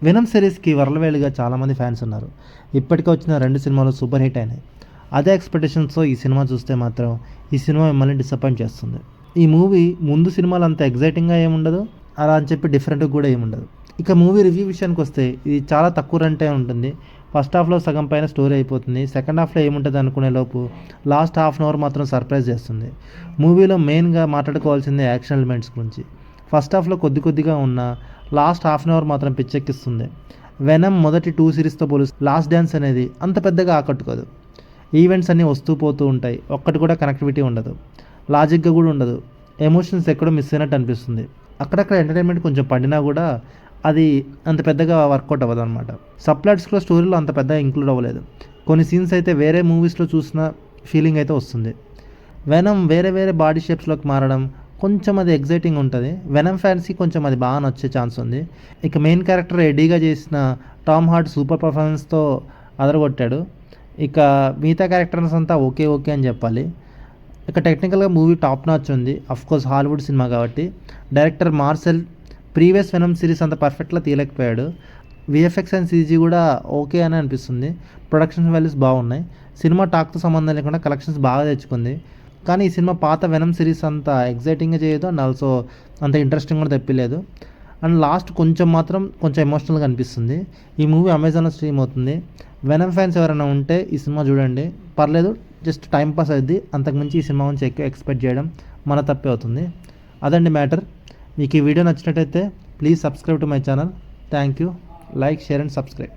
Venom సిరీస్కి వరలవేలుగా చాలామంది fans ఉన్నారు. ఇప్పటికే వచ్చిన 2 సినిమాలు సూపర్ హిట్ అయినాయి. అదే ఎక్స్పెక్టేషన్స్తో ఈ సినిమా చూస్తే మాత్రం ఈ సినిమా మిమ్మల్ని డిసప్పాయింట్ చేస్తుంది. ఈ మూవీ ముందు సినిమాలు అంత ఎగ్జైటింగ్గా ఏముండదు, అలా అని చెప్పి డిఫరెంట్గా కూడా ఏముండదు. ఇక మూవీ రివ్యూ విషయానికి వస్తే ఇది చాలా తక్కువ రన్ ఉంటుంది. ఫస్ట్ హాఫ్లో సగం పైన స్టోరీ అయిపోతుంది. సెకండ్ హాఫ్లో ఏముంటుంది అనుకునే లోపు లాస్ట్ హాఫ్ అన్ అవర్ మాత్రం సర్ప్రైజ్ చేస్తుంది. మూవీలో మెయిన్గా మాట్లాడుకోవాల్సిందే యాక్షన్ ఎలిమెంట్స్ గురించి. ఫస్ట్ హాఫ్లో కొద్దిగా ఉన్న లాస్ట్ హాఫ్ అన్ అవర్ మాత్రం పిచ్చెక్కిస్తుంది. వెనమ్ మొదటి 2 సిరీస్తో పోలిస్తే లాస్ట్ డ్యాన్స్ అనేది అంత పెద్దగా ఆకట్టుకోదు. ఈవెంట్స్ అన్నీ వస్తూ పోతూ ఉంటాయి, ఒక్కటి కూడా కనెక్టివిటీ ఉండదు, లాజిక్గా కూడా ఉండదు. ఎమోషన్స్ ఎక్కడో మిస్ అయినట్టు అనిపిస్తుంది. అక్కడక్కడ ఎంటర్టైన్మెంట్ కొంచెం పడినా కూడా అది అంత పెద్దగా వర్కౌట్ అవ్వదు అనమాట. సబ్ప్లాట్స్లో స్టోరీలో అంత పెద్దగా ఇంక్లూడ్ అవ్వలేదు. కొన్ని సీన్స్ అయితే వేరే మూవీస్లో చూసిన ఫీలింగ్ అయితే వస్తుంది. వెనమ్ వేరే బాడీ షేప్స్లోకి మారడం కొంచెం అది ఎగ్జైటింగ్ ఉంటుంది. వెనమ్ ఫ్యాన్స్కి కొంచెం అది బాగా నచ్చే ఛాన్స్ ఉంది. ఇక మెయిన్ క్యారెక్టర్ ఎడీగా చేసిన టామ్ హార్డ్ సూపర్ పర్ఫార్మెన్స్తో అదరగొట్టాడు. ఇక మిగతా క్యారెక్టర్స్ అంతా ఓకే అని చెప్పాలి. ఇక టెక్నికల్గా మూవీ టాప్ నాచ్ ఉంది. అఫ్కోర్స్ హాలీవుడ్ సినిమా కాబట్టి. Director Marcel previous venom series అంత పర్ఫెక్ట్గా తీయలేకపోయాడు. విఎఫ్ఎక్స్ అండ్ సీజీ కూడా ఓకే అని అనిపిస్తుంది. ప్రొడక్షన్ వాల్యూస్ బాగున్నాయి. సినిమా టాక్తో సంబంధం లేకుండా కలెక్షన్స్ బాగా తెచ్చుకుంది. కానీ ఈ సినిమా పాత వెనమ్ సిరీస్ అంత ఎగ్జైటింగ్గా చేయదు అండ్ ఆల్సో అంత ఇంట్రెస్టింగ్ కూడా తెప్పిలేదు. అండ్ లాస్ట్ కొంచెం ఎమోషనల్గా అనిపిస్తుంది. ఈ మూవీ అమెజాన్లో స్ట్రీమ్ అవుతుంది. వెనమ్ ఫ్యాన్స్ ఎవరైనా ఉంటే ఈ సినిమా చూడండి, పర్లేదు, జస్ట్ టైం పాస్ అవుద్ది. అంతకుమించి ఈ సినిమా నుంచి ఎక్కువ ఎక్స్పెక్ట్ చేయడం మన తప్పే అవుతుంది. అదండి మ్యాటర్. మీకు ఈ వీడియో నచ్చినట్టయితే please subscribe to my channel. Thank you. Like, share and subscribe.